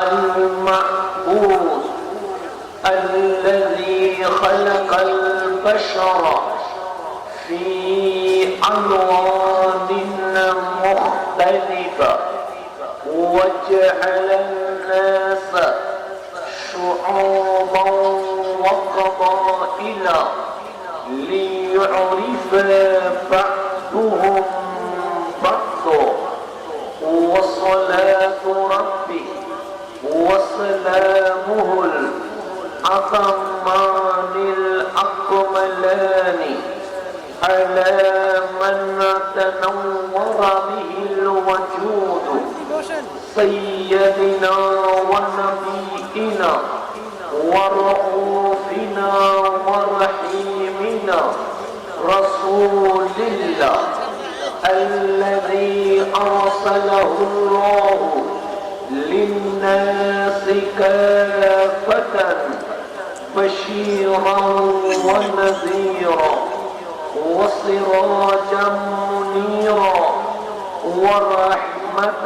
المعبود الذي خلق البشر في ألوان مختلفة وجعل الناس شعوبا وقبائل ليعرف بعضهم بعضا وصلاة ربي وسلامه الأتمان الأكملان على من تنور به الوجود سيدنا ونبينا ورؤوفنا ورحيمنا رسول الله الذي أرسله الله للناس كافة بشيرا ونذيرا وسراجا منيرا ورحمة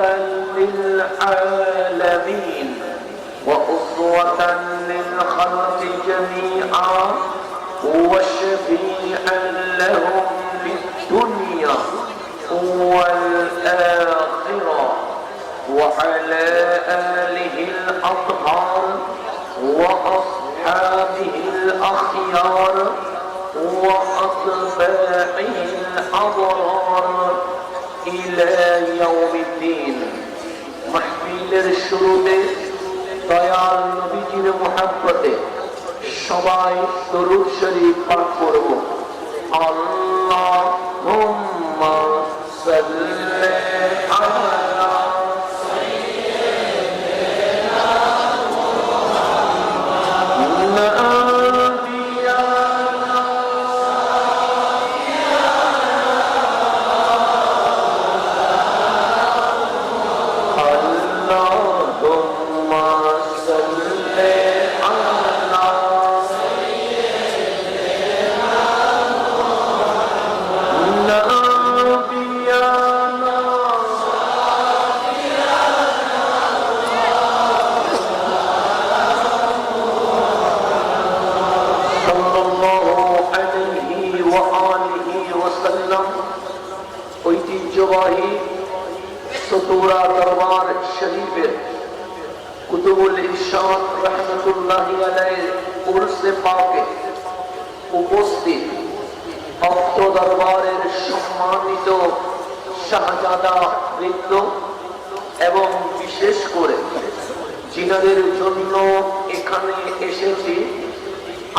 للعالمين وأسوة للخلق جميعا وشفيعا لهم في الدنيا والآخرة وعلى آله الأطهار وأصحابه الأخيار وأتباعه الأبرار إلى يوم الدين محفل الشروط দয়াল নবীজির মুহাব্বতে সবাই দরুদ শরীফ পাঠ করব। আল্লাহুম্মা সাল্লি আলা ঐতিহ্যবাহী সতুরা দরবার শরীফের কুতুবুল ইরশাদ রাহমাতুল্লাহি আলাইহির উরসে পাকে উপস্থিত ভক্ত দরবারের সম্মানিত শাহজাদা বৃন্দ এবং বিশেষ করে যিনাদের জন্য এখানে এসেছি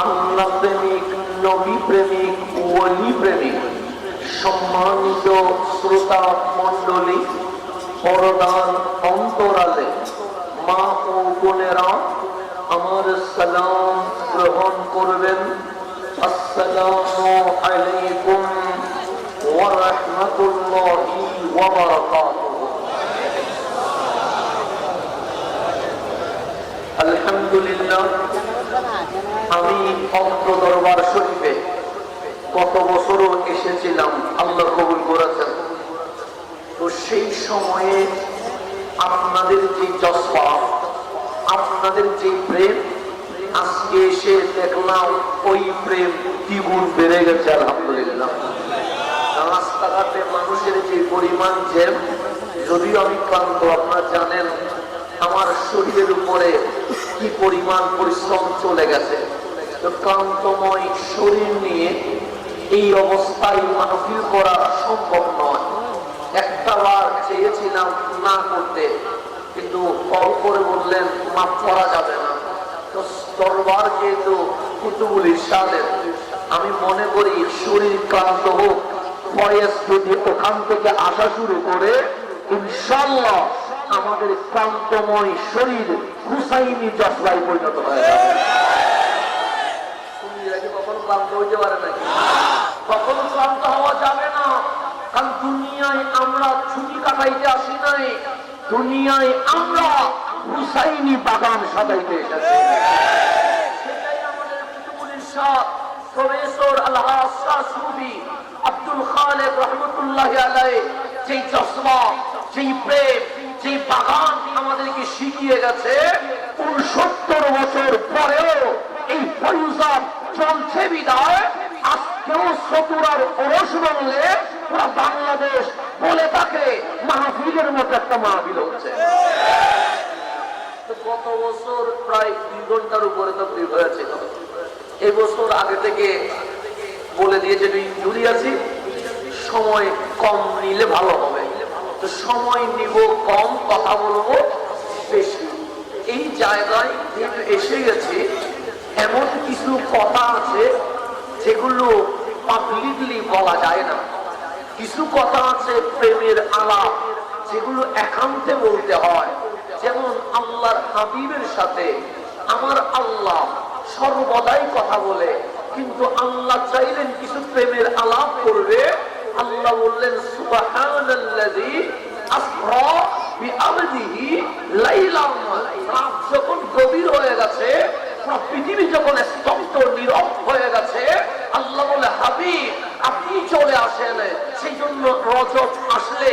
আল্লাহ প্রেমিক, নবী প্রেমিক, ওলি প্রেমিক সম্মানিত শ্রোতা মন্ডলী, পরদার অন্তরালে মা ও বোনেরা আমার সালাম গ্রহণ করবেন। আসসালামু আলাইকুম ওয়া রাহমাতুল্লাহি ওয়া বারাকাতুহু। আলহামদুলিল্লাহ, আমি ভক্ত দরবার শরীফে কত বছরও এসেছিলাম, আল্লাহ কবুল করেছেন। তো সেই সময়ে আপনাদের যে জজবা, আপনাদের যে প্রেম, আজকে এসে দেখলাম ওই প্রেম দ্বিগুণ বেড়ে গেছে আলহামদুলিল্লাহ। রাস্তাঘাটে মানুষের যে পরিমাণ জ্যাম, যদিও আমি ক্লান্ত, আপনারা জানেন আমার শরীরের উপরে কি পরিমাণ পরিশ্রম চলে গেছে। তো ক্লান্তময় শরীর নিয়ে এই অবস্থায় মাহফিল করা সম্ভব নয়। একটা বার চেয়েছিলাম না করতে, কিন্তু কল করে বললেন মাফ করা যাবে না। তো দরবার যেহেতু কুতুবুল ইরশাদের, আমি মনে করি শরীর ক্লান্ত হোক, ফয়েজ যদি ওখান থেকে আসা শুরু করে ইনশাআল্লাহ আমাদের ক্লান্তময় শরীর হুসাইনি জজবায় পরিণত হয়ে যাবে। কখনো ক্লান্ত হইতে পারে নাকি? কখনো ক্লান্ত হওয়া যাবে না, কারণ দুনিয়ায় আমরা ছুটি কাটাইতে আসি নাই, দুনিয়ায় আমরা হুসাইনি বাগান সাজাইতে এসেছি। সেটাই আমাদের কুতুবুল ইরশাদ প্রফেসর আল-হাজ শাহ সুফি আব্দুল খালেক রহমতুল্লাহি আলাইহি যেই জজবা, যেই প্রেম, যেই বাগান আমাদেরকে শিখিয়ে গেছে 69 বছর পরেও এই ফয়ুজাব চলছে বিদায় আজকেও সতুরার ওরস বললে পুরো বাংলাদেশ বলে থাকে মাহফিলের মতো একটা মাহফিল হচ্ছে। গত বছর প্রায় 2 ঘন্টার উপরে তকরির হয়েছিল। এই বছর আগে থেকে বলে দিয়েছে জুড়ি আছি, সময় কম নিলে ভালো হবে। তো সময় নিব কম, কথা বলবো বেশি। এই জায়গায় যেহেতু এসে গেছি, এমন কিছু কথা আছে যেগুলো পাবলিকলি বলা যায় না। কিছু কথা আছে প্রেমের আলাপ, যেগুলো একান্তে বলতে হয়। যেমন আল্লাহর হাবিবের সাথে আমার আল্লাহ সর্বদাই কথা বলে, কিন্তু আল্লাহ চাইলেন কিছু প্রেমের আলাপ করবে। আল্লাহ বললেন সুবহানাল্লাযী আসরা বিআবদিহি লাইলাম। রাত যখন গভীর হয়ে গেছে, পৃথিবী যখন স্তব্ধ নীরব হয়ে গেছে, আল্লাহ বলে হাবিব আপনি চলে আসেন। সেই জন্য রজব আসলে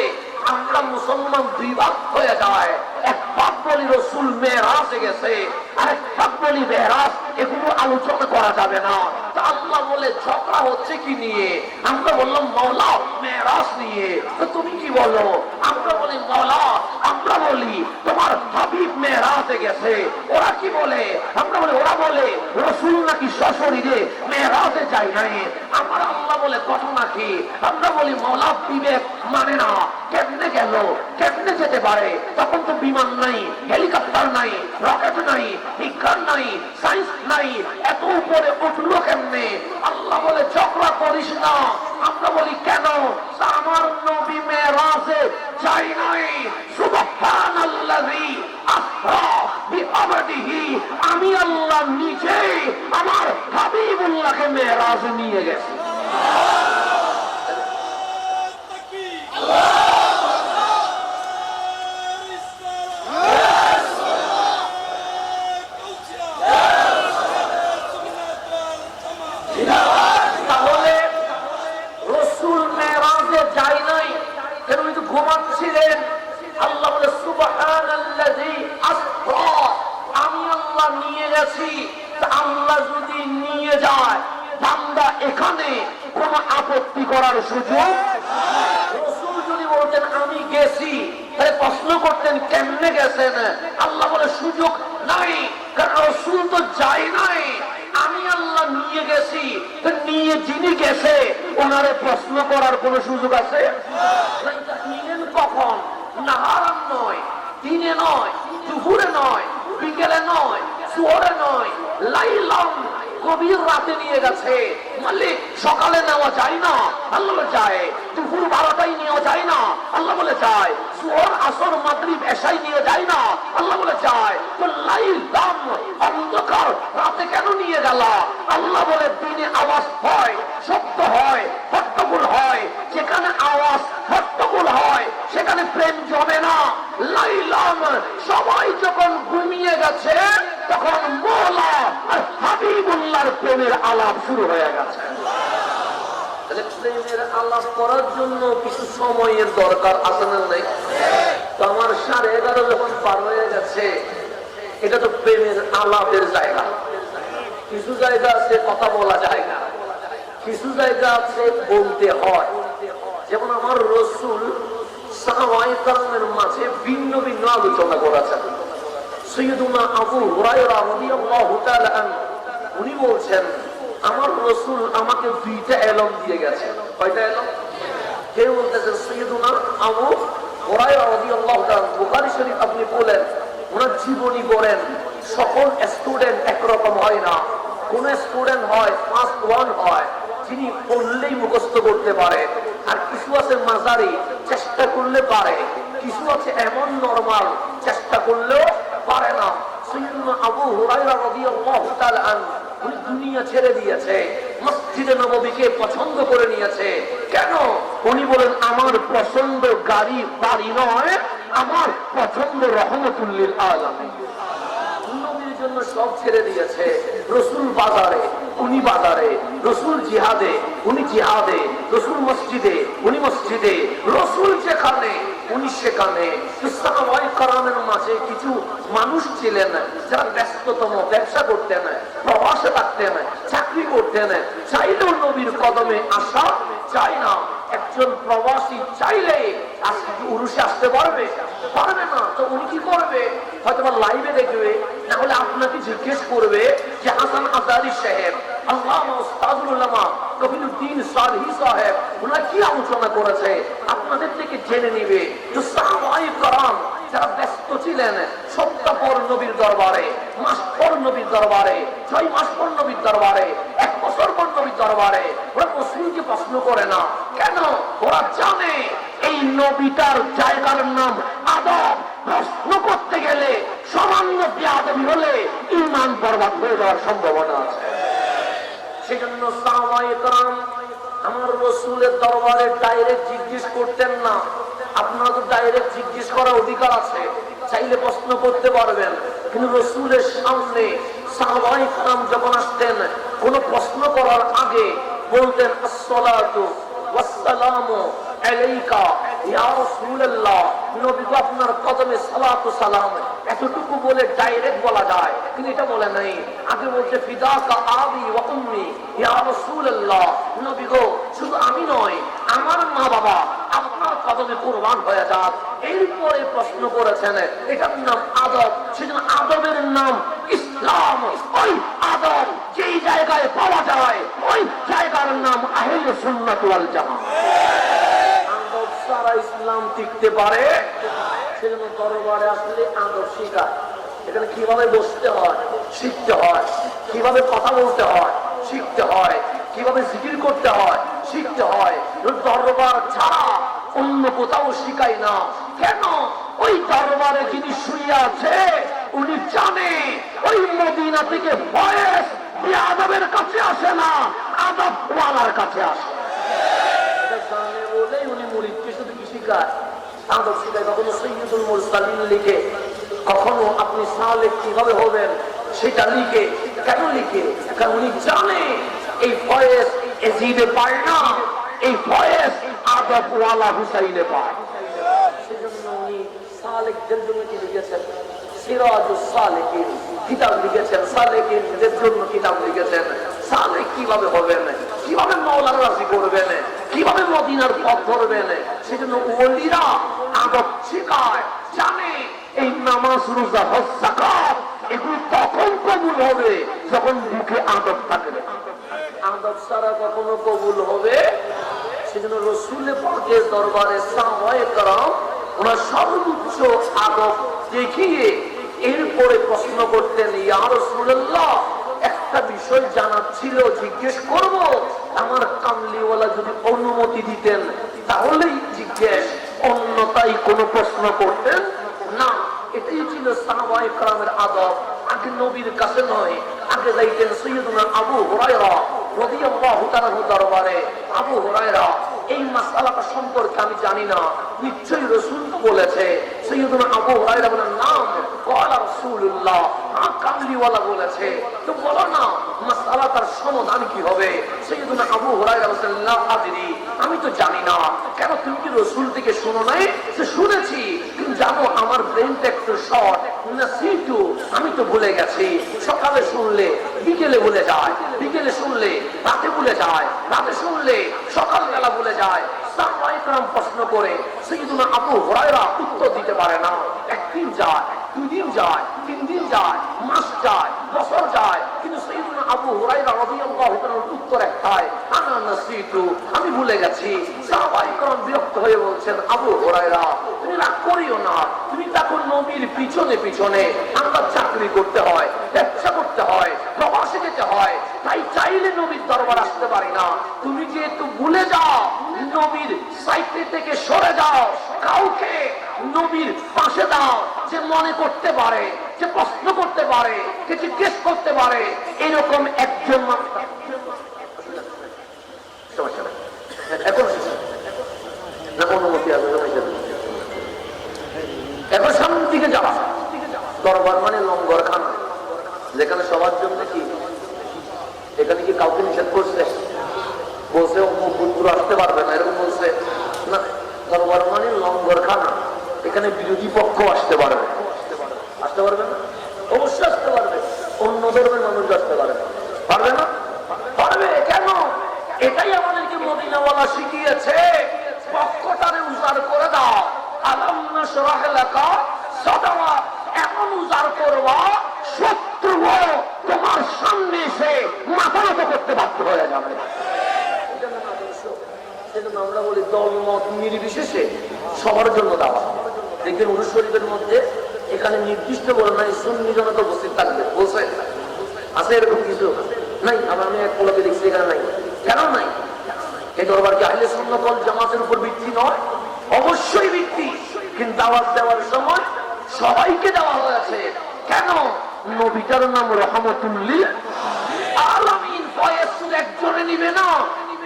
আমরা মুসলমান 2 ভাগ হয়ে যায়। এক ভাগ বলি রসুল মেরাজে গেছে, আরেক ভাগ বলি মেরাজ। এগুলো আলোচনা করা যাবে না। তা আল্লাহ বলে ঝগড়া হচ্ছে কি নিয়ে? আমরা বললাম মাওলা মেরাজ নিয়ে। তো তুমি কি বলো? আমরা বলি মাওলা, আমরা বলি তোমার হাবিব মেরাজে গেছে। ওরা কি বলে? আমরা বলি ওরা বলে রসুল নাকি সশরীরে মেরাজে যায় নাই। আমার আল্লাহ বলে ঘটনা কি? আমরা বলি মাওলা বিবেক মানে না। কেমনে গেল? কেমনে যেতে পারে? তখন তো বিমান নাই, হেলিকপ্টার নাই, রকেট নাই, বিজ্ঞান নাই, সায়েন্স নাই, এত উপরে উঠলো কেমনে? আল্লাহ বলে ঝগড়া করিস না। আমরা বলি কেন? আমার নবী মেরাজে যাই নাই। সুবহানাল্লাযী আসরা বিআবদিহি, আমি আল্লাহ নিজে আমার হাবিবুল্লাহকে মেরাজে নিয়ে গেছি। ঘুমাচ্ছিলেন। আল্লাহ বলে সুবহানাল্লাযী আসরা, আমি আল্লাহ নিয়ে গেছি। আল্লাহ যদি নিয়ে যায়, বান্দা এখানে কোন আপত্তি করার সুযোগ। রাসূল যদি বলতেন আমি গেছি, তাহলে প্রশ্ন করতেন কেমনে গেছেন? আল্লাহ বলে সুযোগ নাই, কারণ রাসূল তো যায় নাই। আমি আল্লাহ নিয়ে গেছি। নিয়ে যিনি গেছে ওনারে প্রশ্ন করার কোন সুযোগ আছে? নিলেন কখন? নাহারাম নয়, দিনে নয়, দুপুরে নয়, বিকেলে নয়, জোহরে নয়, লাইলাম গভীর রাতে নিয়ে গেছে। মালিক সকালে নেওয়া যায় না, আল্লাহ বলে যায়। দুপুর 12টায় নেওয়া যায় না, আল্লাহ বলে যায়। জোহর আসর মাগরিব এশাই নিয়ে যায় না, আল্লাহ বলে যায়। তো লাইলাম অন্ধকার রাতে কেন নিয়ে গেল? আল্লাহ বলে দিনে আওয়াজ হয়, শব্দ হয়, হট্টগোল হয়। যেখানে আওয়াজ হট্টগোল হয় সেখানে প্রেম জমে না। লাইলাম সবাই যখন ঘুমিয়ে গেছে, তখন মওলা আর হাবিবুল্লাহর প্রেমের আলাপ শুরু হয়ে গেছে। প্রেমের আলাপ করার জন্য কিছু সময়ের দরকার আছে না নাই? তো আমার 11:30 যখন পার হয়ে গেছে, এটা তো প্রেমের আলাপের জায়গা। কিছু জায়গা আছে কথা বলা যায় না, কিছু জায়গা আছে বলতে হয়। যেমন আমার রাসূল সাহাবায়ে কেরামের মাঝে ভিন্ন ভিন্ন আলোচনা করেছেন। সাইয়্যিদুনা আবু হুরায়রা রাদিয়াল্লাহু তাআলা আনহু উনি বলছেন আমার রাসূল আমাকে 2টা ইলম দিয়ে গেছে। কয়টা ইলম? কেউ বলতেছেন সাইয়্যিদুনা আবু হুরায়রা রাদিয়াল্লাহু তাআলা, বুখারী শরীফ আপনি বলেন ওনার জীবনী পড়েন। সকল স্টুডেন্ট একরকম হয় না। কোন স্টুডেন্ট হয় ফার্স্ট ওয়ান হয়, যিনি পড়লেই মুখস্থ করতে পারে। আর কিছু আছে মাঝারি, চেষ্টা করলে পারে। কিছু আছে এমন নরমাল, চেষ্টা করলেও পারে না। সাইয়্যিদুনা আবু হুরায়রা রাদিয়াল্লাহু তাআলা আনহু উনি দুনিয়া ছেড়ে দিয়েছে, মসজিদে নববীকে পছন্দ করে নিয়েছে। কেন? উনি বলেন আমার পছন্দ গাড়ি বাড়ি নয়, আমার পছন্দ রহমতুল লিল আলামিন। নবীর জন্য সব ছেড়ে দিয়েছে। রাসূল বাজারে, উনি বাজারে। রাসূল জিহাদে, উনি জিহাদে। রাসূল মসজিদে, উনি মসজিদে। রাসূল যেখানে উনি সেখানে সাহাবায়ে কেরামের মাঝে কিছু মানুষ ছিলেন যারা ব্যস্ততম, ব্যবসা করতেন, প্রবাসে থাকতেন, চাকরি করতেন, চাইলেও নবীর কদমে আসা চায় না। একজন প্রবাসী চাইলে উরুষে আসতে পারবে না। তো উনি কি করবে? হয়তো লাইভে দেখবে, না হলে আপনাকে জিজ্ঞেস করবে যে হাসান আজারি সাহেব, আল্লামা উস্তাদুল উলামা কবিরউদ্দিন সালেহী সাহেব ওনারা কি আলোচনা করেছে, আপনাদের থেকে জেনে নিবে। তো সাহাবায়ে কেরাম যারা ব্যস্ত ছিলেন সপ্তাহ নবীর দরবারে, মাস পর নবীর দরবারে, 6 মাস পর নবীর দরবারে, 1 বছর পর নবীর দরবারে, ওরা মুসলিমকে প্রশ্ন করে না কেন? ওরা জানে এই নবীটার জায়গার নাম আদব। প্রশ্ন করতে গেলে সামান্য বেয়াদবি হলে ঈমান বরবাদ হয়ে যাওয়ার সম্ভাবনা আছে। সেজন্য সাহাবায়ে কেরাম আমার রাসূলের দরবারে ডাইরেক্ট জিজ্ঞেস করতেন না। আপনারা তো ডাইরেক্ট জিজ্ঞেস করার অধিকার আছে, চাইলে প্রশ্ন করতে পারবেন, কিন্তু রাসূলের সামনে সাহাবায়ে কেরাম যখন আসতেন কোন প্রশ্ন করার আগে বলতেন আসসালাতু ওয়াসসালামু আলাইকা ইয়া রাসূলুল্লাহ, নবী গো আপনার কদমে সালাত ও সালাম। এতটুকু বলে ডাইরেক্ট বলা যায়, কিন্তু এটা বলে নাই। আগে বলছে ফিদাকা আবি ওয়া উম্মি ইয়া রাসূলুল্লাহ, নবী গো শুধু আমি নয় আমার মা বাবা আপনার কদমে কুরবান হয়ে যাক। এরপরে প্রশ্ন করেছেন, এটার নাম আদব। সেজন্য আদবের নাম ইসলাম। ওই আদব যেই জায়গায় পাওয়া যায় ওই জায়গার নাম আহলে সুন্নাত ওয়াল জামাত। আদব ছাড়া ইসলাম টিকতে পারে? সেজন্য দরবারে আসলে আদব শিখায়। এখানে কিভাবে বসতে হয় শিখতে হয়, কিভাবে কথা বলতে হয় শিখতে হয়, কিভাবে জিকির করতে হয় শিখতে হয়। দরবার ছাড়া অন্য কোথাও শিখাই না। কেন? ওই দরবারে যিনি শুয়ে আছে উনি জানে ওই মদিনা থেকে ফয়েজ আদবের কাছে আসে না, আদব ওয়ালার কাছে আসে। এটা জানে বলেই উনি মুরিদকে শুধু কি শিখায়? আদব শিখায়। কখনো সৈয়দুল মুরসালিন লিখে, কখনো আপনি সালেক কিভাবে হবেন সেটা লিখে। কেন লিখে? কারণ উনি জানে এই ফয়েজ এজিদে পায় না, এই ফয়েজ আদব ওয়ালা হুসাইনে পায়। সেজন্য উনি সালেকদের জন্য কি লিখেছেন? সিরাজুস সালেকিন কিতাব লিখেছেন, সালেকিনদের জন্য কিতাব লিখেছেন। সালেক কিভাবে হবেন, কিভাবে মাওলানা রাজি করবেন, কিভাবে মদিনার পথ ধরবেন। সেজন্য ওলিরা আদব শিখায়, জানে এই নামাজ রোজা হজ যাকাত এগুলো তখন কবুল হবে যখন মুখে আদব থাকবে। আদব ছাড়া কখনো কবুল হবে? সেজন্য রাসূল পাকের দরবারে সাহাবায়ে কেরাম ওনার সর্বোচ্চ আদব দেখিয়ে এরপরে প্রশ্ন করতেন, ইয়া রাসূলুল্লাহ একটা বিষয় জানার ছিল, জিজ্ঞেস করব। আমার কামলিওয়ালা যদি অনুমতি দিতেন তাহলেই জিজ্ঞেস, অন্যতাই কোনো প্রশ্ন করতেন না। এটাই ছিল সাহাবায়ে কেরামের আদব। আগে নবীর কাছে নয়, আগে যাইতেন সাইয়্যিদুনা আবু হুরায়রা রাদিয়াল্লাহু তাআলা দরবারে। আবু হুরায়রা এই মাসআলাটা সম্পর্কে আমি জানি না, নিশ্চয়ই রাসূল বলেছে। সাইয়্যিদুনা আবু হুরায়রা বলেন নাম ক্বালা রাসূলুল্লাহ, কামলিওয়ালা বলেছে, তো বলো না মাসআলাটার সমাধান কি হবে? সাইয়্যিদুনা আবু হুরায়রা বলেন লা আদরি, আমি তো জানি না। কেন? তুমি কি রাসূল থেকে শুনো নাই? যে শুনেছি, কিন্তু জানো আমার ব্রেনটা একটু শর্ট, নাসিতু আমি তো ভুলে গেছি। সকালে শুনলে বিকেলে ভুলে যায়, বিকেলে শুনলে রাতে ভুলে যায়, রাতে শুনলে সকালবেলা ভুলে যায়। সাহাবায়ে কেরাম প্রশ্ন করে সাইয়্যিদুনা আবু হুরায়রা উত্তর দিতে পারে না। একদিন যায়, 2 দিন যায়, 3 দিন যায়, মাস যায়, বছর যায়, কিন্তু সাইয়্যিদুনা আবু হুরায়রা রাদিয়াল্লাহু তাআলার উত্তর একটাই, আনা নাসিতু আমি ভুলে গেছি। সাহাবায়ে কেরাম বিরক্ত হয়ে বলছেন, আবু হুরায়রা তুমি রাগ করিও না, তুমি তখন নবীর পিছনে পিছনে আমরা চাকরি করতে হয়, ব্যবসা করতে হয়, প্রবাসে যেতে হয়, তাই চাইলে নবীর দরবার আসতে পারি না। তুমি যেহেতু ভুলে যাও, নবীর সাইটে থেকে সরে যাও, কাউকে নবীর পাশে দাও যে মনে করতে পারে, যে প্রশ্ন করতে পারে, যে জিজ্ঞেস করতে পারে। এরকম একজন এখন না অনুমতি আছে, এখন সামনের দিকে যাওয়া। দরবার মানে লঙ্গরখানা, যেখানে সবার জন্য কি, এখানে কি কাউকে নিষেধ করছে? বলছে অমুক পুত্র আসতে পারবে না, এরকম বলছে না। দরবার মানে লঙ্গরখানা, এখানে বিরোধী পক্ষ আসতে পারবে না? অবশ্যই আসতে পারবে। অন্য ধর্মের মানুষ আসতে পারবে না? পারবে। কেন? এটাই আমাদেরকে মদিনাওয়ালা শিখিয়েছে, পক্ষটারে উজাড় করে দাও। আলাম নাশরাহ লাকা সাদরা, এমন উজাড় করবা শত্রুও তোমার সামনে এসে মাথা নত করতে বাধ্য হয়ে যাবে। সেজন্য আমরা বলি দলমত নির্বিশেষে সবার জন্য দাওয়া। দেখবেন উরুস শরীফের মধ্যে এখানে নির্দিষ্ট বলে নাই সুন্নি জনতা উপস্থিত থাকবে, বলছে আছে এরকম কিছু নাই? আমি এক পলকে দেখছি এখানে নাই। কেন নাই? এই দরবার কি আহলে সুন্নাত ওয়াল জামাতের উপর ভিত্তি নয়? অবশ্যই ভিত্তি, কিন্তু দাওয়াত দেওয়ার সময় সবাইকে দেওয়া হয়েছে। কেন? নবীটার নাম রহমতুল লিল আলামিন, ফয়েজ একজনে নিবে না,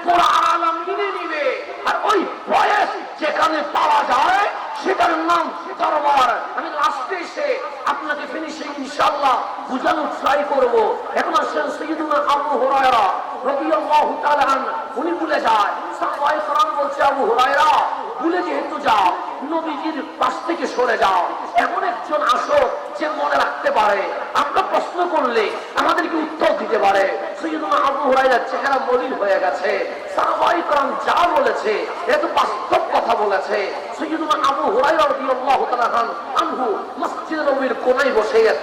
পুরো আলামিনে নিবে। আর ওই ফয়েজ যেখানে পাওয়া যায় সেটার নাম দরবার। আমি লাস্টে এসে আপনাকে ফিনিশিং ইনশাআল্লাহ বুঝানোর ট্রাই করব। এখন আসেন সাইয়্যিদুনা আবু হুরায়রা রাদিয়াল্লাহু তাআলা আনহু, উনি ভুলে যায়। সাহাবায়ে কেরাম বলছে, আবু হুরায়রা ভুলে যেহেতু যাও, নবীজির পাশ থেকে সরে যাও। এমন একজন আসো যে মনে রাখতে পারে, আমরা প্রশ্ন করলে আমাদেরকে উত্তর দিতে পারে। সাইয়্যিদুনা আবু হুরায়রার চেহারা মলিন হয়ে গেছে। সাহাবায়ে কেরাম যা বলেছে এটা তো বাস্তব কথা বলেছে। সাইয়্যিদুনা আবু হুরায়রা রাদিয়াল্লাহু তাআলা আনহু মসজিদ নববীর কোণায়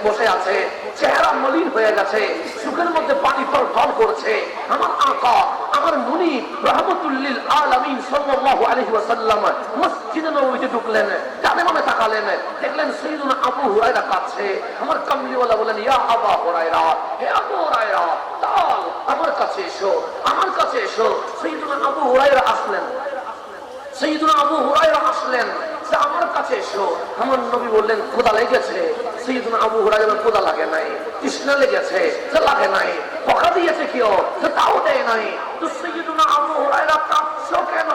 বসে আছে, চেহারা মলিন হয়ে গেছে, চোখের মধ্যে পানি টলটল করছে। আমার আকা, আমার মুনি রহমতুল লিল আলামিন সাল্লাল্লাহু আলাইহি ওয়াসাল্লাম মসজিদ নববীতে ঢুকলেন, ডানে বামে তাকালেন, দেখলেন সাইয়্যিদুনা আবু হুরায়রা কাঁদছে। আমার কামলিওয়ালা বলেন, ইয়া আবু হুরায়রা, হে আবু হুরায়রা, তাল আমার কাছে এসো, আমার কাছে এসো। সাইয়্যিদুনা আবু হুরায়রা আসলেন, সাইয়্যিদুনা আবু হুরায়রা আসলেন, আমার কাছে এসো। আমার নবী বললেন, ক্ষুধা লেগেছে? সাইয়্যিদুনা আবু হুরায়রা, ক্ষুধা লাগে নাই। তৃষ্ণা লেগেছে? লাগে নাই। বকা দিয়েছে কেউ? তাও দেয় নাই। তো সাইয়্যিদুনা আবু হুরায়রা কাঁদছো কেন?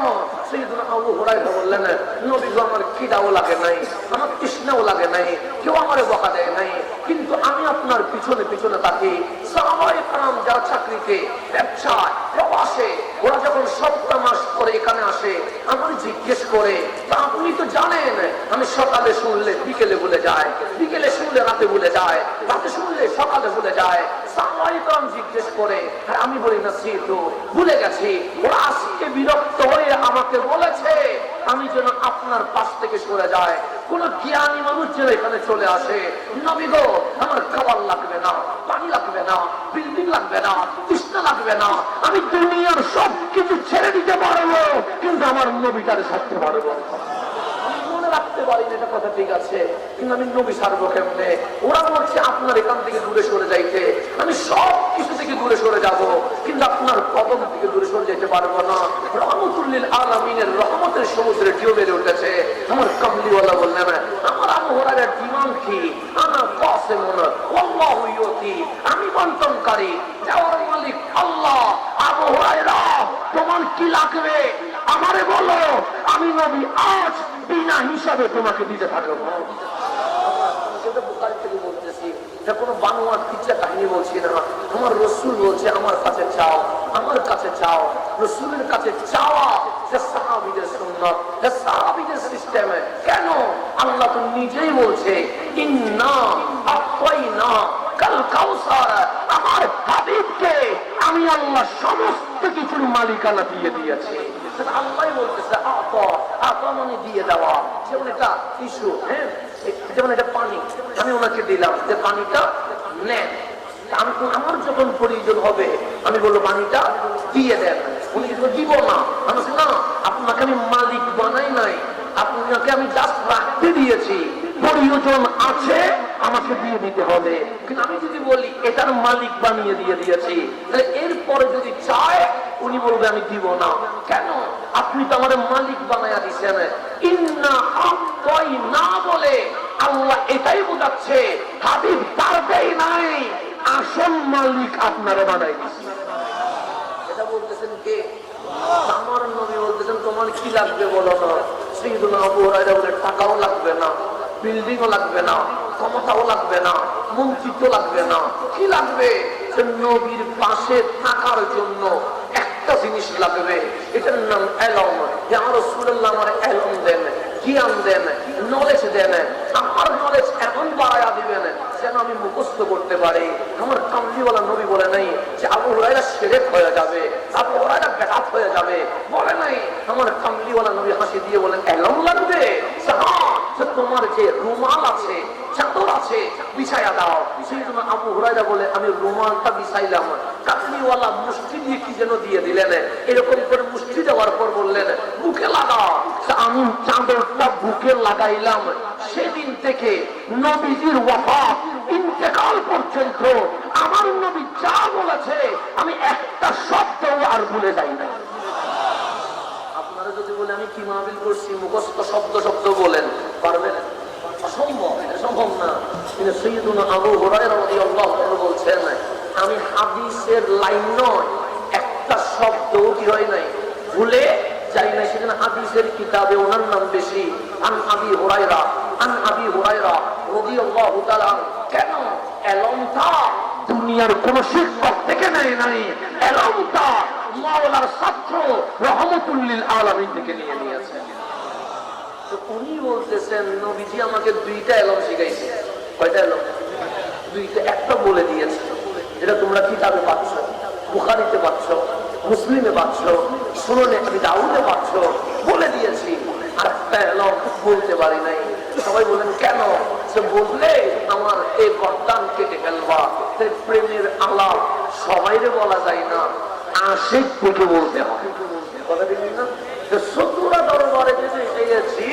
সাইয়্যিদুনা আবু হুরায়রা বললেন, নবী গো, আমার খিদাও লাগে নাই, আমার তৃষ্ণাও লাগে নাই, কেউ আমারে বকা দেয় নাই, কিন্তু আমি আপনার পিছনে পিছনে থাকি। সাহাবায়ে কেরাম যারা চাকরিতে, ব্যবসায়, প্রবাসে, ওরা যখন সপ্তাহ মাস পরে এখানে আসে, আমার জিজ্ঞেস করে, তা আপনি তো জানেন আমি সকালে শুনলে বিকেলে ভুলে যায়, বিকেলে শুনলে রাতে ভুলে যায়, রাতে শুনলে সকালে ভুলে যায়। সাহাবায়ে কেরাম জিজ্ঞেস করে, আমি বলি না সে তো ভুলে গেছি। ওরা আজকে বিরক্ত হয়ে আমাকে বলেছে আমি যেন আপনার পাশ থেকে সরে যায়। কোন জ্ঞানী মানুষ যেন এখানে চলে আসে, নবী গো, আমার খাবার লাগবে না, পানি লাগবে না, বিল্ডিং লাগবে না, তৃষ্ণা লাগবে না, আমি দুনিয়ার সব কিছু ছেড়ে দিতে পারবো, কিন্তু আমার নবীটারে ছাড়তে পারবো। রাখতে পারি না, এটা কথা ঠিক আছে, কিন্তু আমি নবী ছাড়বো কেমনে? ওরা বলছে আপনার এখান থেকে দূরে সরে যাইতে, আমি সব কিছু থেকে দূরে সরে যাব, কিন্তু আপনার কদম থেকে দূরে সরে যেতে পারবো না। রহমতুল লিল আলামিনের রহমতের সমুদ্রে ঢেউ বেড়ে উঠেছে। আমার কামলিওয়ালা বললেন, আমার আবু হুরায়রার ডিমান্ড কি? আনা কাসিমুন ওয়াল্লাহু ইউতি, আমি বন্টনকারী, যাওয়ার মালিক আল্লাহ। আবু হুরায়রা, তোমার কি লাগবে আমারে বলো, আমি নবী আজ বিনা হিসাবে তোমাকে দিতে থাকবো। বুখারী থেকে বলতেছি, এটা কোনো বানোয়াট কিচ্ছা কাহিনী বলছি না। আমার রাসূল বলছে, আমার কাছে চাও, আমার কাছে চাও। রাসূলের কাছে চাওয়া যে সাহাবীদের সুন্নাত, যে সাহাবীদের সিস্টেম। কেন? আল্লাহ তো নিজেই বলছে, ইন্না আতাইনা কাল কাউসার, আমার হাবিবকে আমি আল্লাহ সমস্ত কিছুর মালিকানা দিয়ে দিয়েছি। আল্লাহ বলতেছে আতা মানে দিয়ে দেওয়া। যেমন এটা টিস্যু, হ্যাঁ, যেমন এটা পানি, আমি ওনাকে দিলাম যে পানিটা নেন, আমার যখন প্রয়োজন হবে আমি বলবো পানিটা দিয়ে দেন। উনি কিন্তু দিব না, আমি না, আপনাকে আমি মালিক বানাই নাই, আপনাকে আমি জাস্ট রাখতে দিয়েছি, প্রয়োজন আছে আমাকে দিয়ে দিতে হবে। কিন্তু আমি যদি বলি এটার মালিক বানিয়ে দিয়ে দিয়েছি, তাহলে এরপরে যদি চায় উনি বলবে আমি দিব না। কেন? আপনি তো আমার মালিক বানায়া দিচ্ছেন। ইন্না আতাইনা বলে আল্লাহ এটাই বোঝাচ্ছে, হাবিব তার দেয় নাই, আসল মালিক আপনারা বানাই দিচ্ছে। এটা বলতেছেন কে? আমার নবী বলতেছেন, তোমার কি লাগবে বলো না। সাইয়্যিদুনা আবু হুরায়রা বলে, টাকাও লাগবে না, বিল্ডিংও লাগবে না, ক্ষমতাও লাগবে না, মন্ত্রিত্ব লাগবে না, কি লাগবে? নবীর পাশে থাকার জন্য একটা জিনিস লাগবে, এটার নাম এলম। যে আমার রাসূলুল্লাহ আমার এলম দেন, জ্ঞান দেন, নলেজ দেন। আমার নলেজ এমন বাড়াইয়া দিবেন যেন আমি মুখস্থ করতে পারি। আমার কামলিওয়ালা নবী বলে নাই যে আবু হুরায়রা শিরক হয়ে যাবে, আবু হুরায়রা বেদাত হয়ে যাবে, বলে নাই। আমার কামলিওয়ালা নবী হাসি দিয়ে বলেন এলম লাগবে, তোমার যে রুমাল আছে, চাদর আছে, বিছাইয়া দাও। সেই জন্য আবু হুরায়রা বলে আমি রুমালটা বিছাইলাম, কামলিওয়ালা মুষ্টি দিয়ে কি যেন দিয়ে দিলেন, এরকম করে মুষ্টি দেওয়ার পর বললেন বুকে লাগাও। আমি চাদরটা বুকে লাগাইলাম। সেদিন থেকে নবীজির ওয়াফাত ইন্তেকাল পর্যন্ত আমার নবী যা বলেছে আমি একটা শব্দ আর ভুলে যাই না। আপনারা যদি বলে আমি কি মাহফিল করছি মুখস্থ শব্দ শব্দ বলেন, পারবেন? অসম্ভব, সম্ভব না। কিন্তু সাইয়্যিদুনা আবু হুরায়রা রাদিয়াল্লাহু আনহু বলছেন আমি হাদিসের লাইন নয় একটা শব্দও কি হয় নাই, ভুলে যাই না। সেখানে হাদিসের কিতাবে ওনার নাম বেশি। আন আবি হুরায়রা, আন আবি হুরায়রা রাদিয়াল্লাহু তাআলা। কেন? এলমটা দুনিয়ার কোন শিক্ষক থেকে নেয় নাই, এলমটা মাওলার ছাত্র রহমাতুল লিল আলামিন থেকে নিয়ে নিয়েছে। তো উনি বলতেছেন নবীজি আমাকে দুইটা এলম শিখাইছে। কয়টা এলম? দুইটা। একটা বলে দিয়েছে যেটা তোমরা কিতাবে পাচ্ছ, বুখারীতে পাচ্ছ, মুসলিমে পাচ্ছ, সুনানে আবি দাউদে পাচ্ছ, বলে দিয়েছি। আর একটা এলম বলতে পারি নাই। সবাই বলেন কেন? সে বললে আমার এই গর্দান কেটে ফেলবা। প্রেমের আলাপ সবাইরে বলা যায় না, আশিক থেকে বলতে হয়। কথা দেখি না? সতুরা দরবারে যদি এসেছি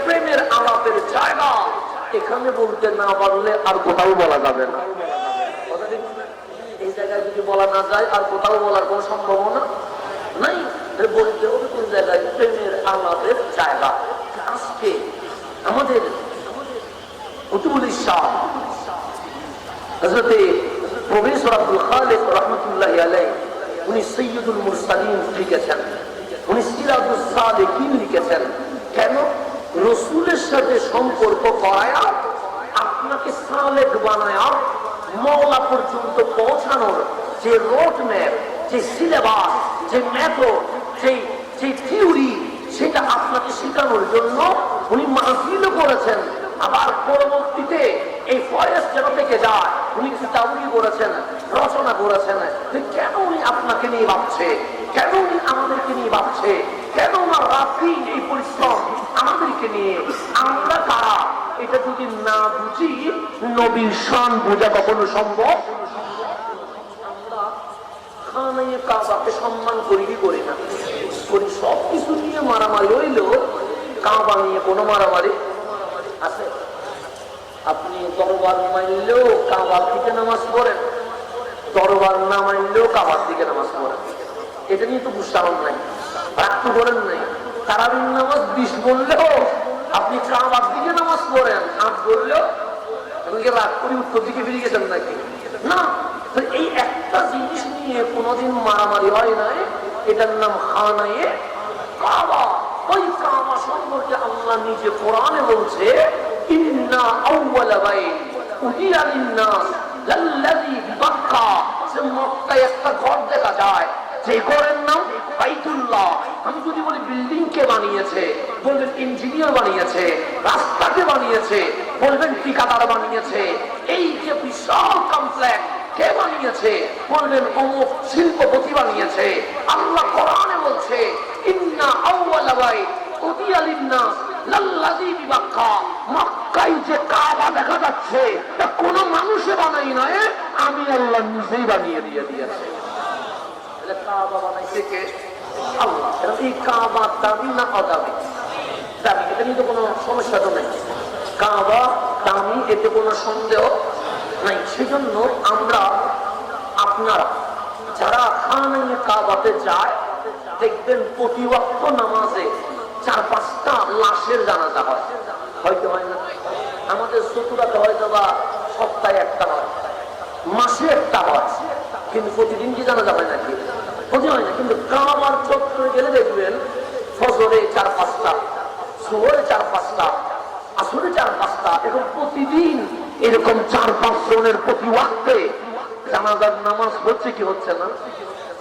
প্রেমের আলাপের জায়গা, এখানে বলতে না পারলে আর কোথাও বলা যাবে না। কথা দেখি না? এই জায়গায় যদি বলা না যায় আর কোথাও বলার কোন সম্ভাবনা নাই। বলতে হবে কোন জায়গায় প্রেমের আলাপের জায়গা। আজকে আমাদের কুতুবুল ইরশাদ হযরতে প্রফেসর আব্দুল খালিক রাহমাতুল্লাহি আলাইহি উনি সাইয়্যিদুল মুরসালিন লিখেছেন, উনি সিরাজুস সালিকিন লিখেছেন। কেন? রাসূলের সাথে সম্পর্ক করায়া আপনাকে সালেক বানায়া মওলা পর্যন্ত পৌঁছানোর যে রোড ম্যাপ, যে সিলেবাস, যে মেথড, যে থিওরি, সেটা আপনাকে শেখানোর জন্য উনি মাহফিলও করেছেন। আবার পরবর্তীতে এই ফয়েজ যেন থেকে যায় উনি কিতাবই করেছেন, রচনা করেছেন। কেন উনি আপনাকে নিয়ে ভাবছে? কেন উনি আমাদেরকে নিয়ে ভাবছে? কেন আমার রাত্রি এই পরিশ্রম আমাদেরকে নিয়ে? আমরা কারা? এটা যদি না বুঝি নবীর শান বোঝা কখনো সম্ভব? আমরা খানায়ে কাবাকে সম্মান করি কি করি না? করি। সব কিছু নিয়ে মারামারি হইলেও কাবা নিয়ে কোনো মারামারি আছে? আপনি দরবার মানলেও কাবার দিকে নামাজ পড়েন, দরবার না মানলেও কাবার দিকে নামাজ পড়েন। এটা নিয়ে তো বুঝতাম নাই, রাগ তো করেন নাই। তারাবির নামাজ 20 বললেও আপনি কাবার দিকে নামাজ পড়েন, 8 বললেও আপনাকে রাগ করে উত্তর দিকে ফিরে গেছেন নাকি? না। এই একটা জিনিস নিয়ে কোনোদিন মারামারি হয় নাই। এটার নাম খানায়ে কাবা। ওই কাবা সম্পর্কে আল্লাহ নিজে কোরআনে বলছে ইন্না আউওয়ালা বাইত উদিয়া লিন-নাস লাল্লাযী বিবাক্কা। যে মক্কায় একটা ঘর দেখা যায়, যে ঘরের নাম বাইতুল্লাহ। আমি যদি বলি বিল্ডিং কে বানিয়েছে, বলবেন ইঞ্জিনিয়ার বানিয়েছে। রাস্তাকে বানিয়েছে, বলবেন ঠিকাদার বানিয়েছে। এই যে বিশাল কমপ্লেক্স কে বানিয়েছে, বলবেন অমুক শিল্পপতি বানিয়েছে। আল্লাহ কোরআনে বলছে ইন্না আউওয়ালা বাইত উদিয়া লিন-নাস লাল্লাযী বিবাক্কা। মক্কায় যে কাবা দেখা যাচ্ছে তা কোনো মানুষে বানাই নয়, আমি আল্লাহ নিজেই বানিয়ে দিয়ে দিয়েছি। কাবা বানাইছে কে? আল্লাহ। এই কাবা দামি না অদামি? দামি। এটা নিয়ে তো কোনো সমস্যা তো নেই। কাবা দামি, এতে কোনো সন্দেহ নাই। সেজন্য আমরা আপনারা যারা খানায়ে কাবাতে যায় দেখবেন প্রতি ওয়াক্ত নামাজে 4-5টা লাশের জানাজা হয়। হয়তো হয় না? আমাদের চতুরাতে হয়তো বা সপ্তাহে একটা হয়, মাসে একটা হয়, কিন্তু প্রতিদিন কি জানাজা হয় নাকি? প্রতি হয় না। কিন্তু কাবার চত্বরে গেলে দেখবেন ফজরে 4-5টা, জোহরে 4-5টা, আসরে 4-5টা, এরকম প্রতিদিন এরকম 4-5 জনের প্রতি ওয়াক্তে জানাজার নামাজ হচ্ছে কি হচ্ছে না?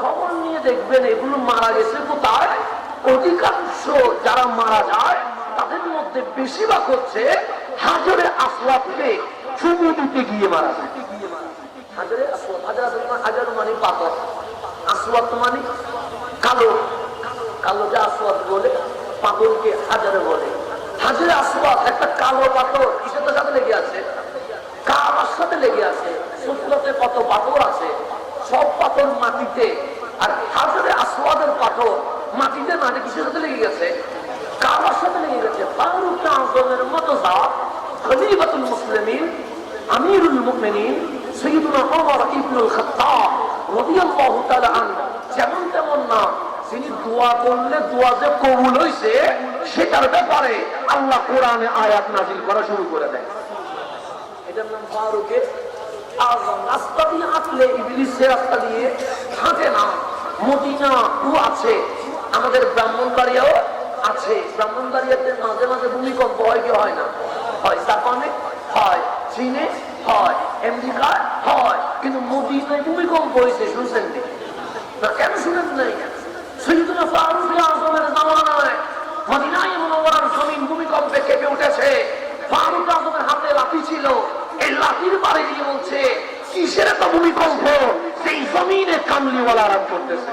খবর নিয়ে দেখবেন এগুলো মারা গেছে কোথায়? অধিকাংশ যারা মারা যায় তাদের মধ্যে বেশিরভাগ হচ্ছে হাজরে আসওয়াদকে চুমু দিতে গিয়ে মারা যায়। হাজরে আসওয়াদ, হাজার মানে পাথর, আসওয়াদ মানে কালো, কালো যে আসওয়াদ বলে, পাথরকে হাজারে বলে। হাজরে আসওয়াদ একটা কালো পাথর, কিসের সাথে লেগে আছে? কাবার সাথে লেগে আছে। সুতরাতে কত পাথর আছে, সব পাথর মাটিতে। আর হাজরে আসওয়াদের পাথর মাটিতে না, কিসের সাথে লেগে গেছে? কাবার সাথে লেগে গেছে। ফারুক আযমের মতো জাত, খলিফাতুল মুসলিমিন, আমিরুল মুমিনিন সাইয়্যিদুনা ওমর ইবনুল খাত্তাব রাদিয়াল্লাহু তাআলা আনহু যেমন তেমন না, তিনি দোয়া করলে দোয়া যে কবুল হইছে সেটার ব্যাপারে আল্লাহ কোরআনে আয়াত নাযিল করা শুরু করে দেয়। এটার নাম ফারুকে আযম। রাস্তা দিয়ে হাঁটলে ইবলিসের রাস্তা দিয়ে হাঁটে না। মদিনা আছে, আমাদের ব্রাহ্মণবাড়িয়াও আছে। ব্রাহ্মণবাড়িয়াতে মাঝে মাঝে ভূমিকম্প হয় কি হয় না? হয়। জাপানে হয়, চীনে হয়, আমেরিকায় হয়, কিন্তু মদিনায় ভূমিকম্প হয়েছে শুনছেন না? কেন শুনেন নাই? সাইয়্যিদুনা ফারুক আযমের জামানায় মদিনায় মুনাওয়ারার জমিন ভূমিকম্পে কেঁপে উঠেছে। ফারুক আযমের হাতে লাঠি ছিল, এই লাঠির বাড়ি দিয়ে বলছে কিসের এত ভূমিকম্প? সেই জমিনে কামলিওয়ালা আরাম করতেছে।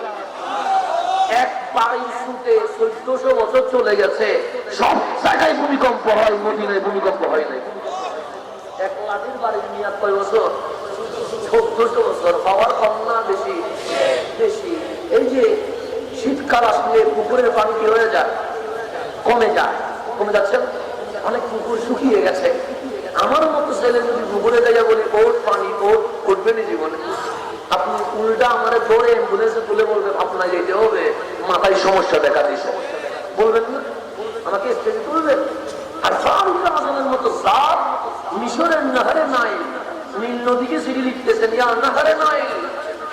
এক বাড়ি শুতে 1400 বছর চলে গেছে, সব জায়গায় ভূমিকম্প হয়, মদিনায় ভূমিকম্প হয় নাই। এক লাঠির বাড়ির মেয়াদ কয় বছর? 1400 বছর। পাওয়ার কম না বেশি? বেশি। এই যে শীতকাল আসলে পুকুরের পানি কি হয়ে যায়? কমে যায়। কমে যাচ্ছে, অনেক পুকুর শুকিয়ে গেছে। আমার মতো ছেলে যদি পুকুরে যাইয়া বলি ওট পানি, ওট উঠবে না জীবনে, আপনি উল্টা আমার ধরে অ্যাম্বুলেন্সে তুলে বলবেন আপনার যেতে হবে, মাথায় সমস্যা দেখা দিয়েছে, বলবেন না? আমাকে স্টেজে তুলবেন। আর ফারুক আযমের মতো জাত মিশরের নাহরে নাইল, নীল নদীকে সিঁড়ি লিখতেছেন, ইয়া নাহরে নাইল,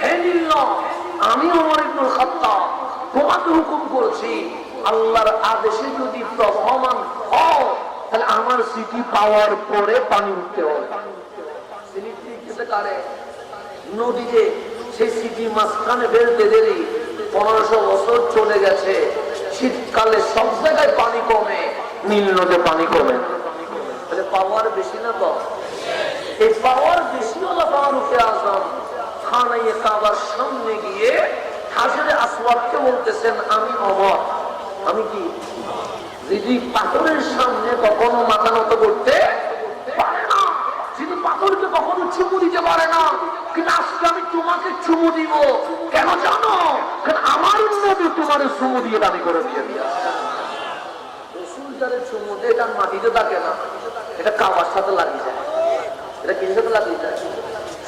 হে নীল নদ, আমি ওমর ইবনুল খাত্তাব তোমাকে হুকুম করছি, আল্লাহর আদেশে যদি প্রবহমান হও তাহলে আমার সিটি পাওয়ার পরে পানি উঠতে হবে। নদীতে সেই সিটি মাঝখানে ফেলতে দেরি 1500 বছর চলে গেছে। শীতকালে সব জায়গায় পানি কমে, নীল নদে পানি কমে। তাহলে পাওয়ার বেশি না কম? এই পাওয়ার বেশি হলো ফারুকে আযম খানায়ে কাবার সামনে গিয়ে হাজরে আসওয়াদকে বলতেছেন আমি ওমর, আমি কি? যদি পাথরের সামনে কখনো মাথা নত করতে পারে না, কিন্তু পাথরকে কখনো চুমু দিতে পারে না, কিন্তু আজকে আমি তোমাকে চুমু দিব। কেন জানো? কারণ আমার নবী তোমার চুমু দিয়ে দাবি করে দিয়ে দিয়েছে। রসুলদারের চুমু দিয়ে এটা মাটিতে থাকে না, এটা কাবার সাথে লাগিয়ে যায়। এটা কিসের সাথে লাগিয়ে যায়?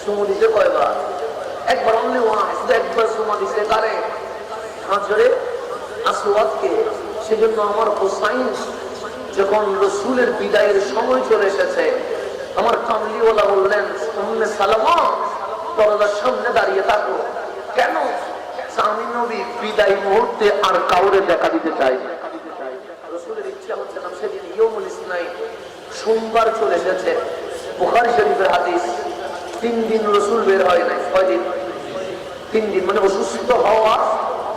চুমু দিতে কয়বার? একবার, অনলি ওয়ান, শুধু একবার চুমু দিতে পারে হাজরে আসওয়াদকে। সেজন্য আমার হোসাইন যখন রসুলের বিদায়ের সময় চলে এসেছে, আমার কামলিওয়ালা বললেন উম্মে সালামা দরজার সামনে দাঁড়িয়ে থাকো। কেন? আমি নবী বিদায় মুহূর্তে আর কাউরে দেখা দিতে চাই। রসুলের ইচ্ছা হচ্ছে না। সেদিন ইয়মুল ইসনাইন, সোমবার চলে এসেছে। বুখারী শরীফের হাদিস, 3 দিন রসুল বের হয় নাই। 6 দিন? 3 দিন, মানে অসুস্থ হওয়ার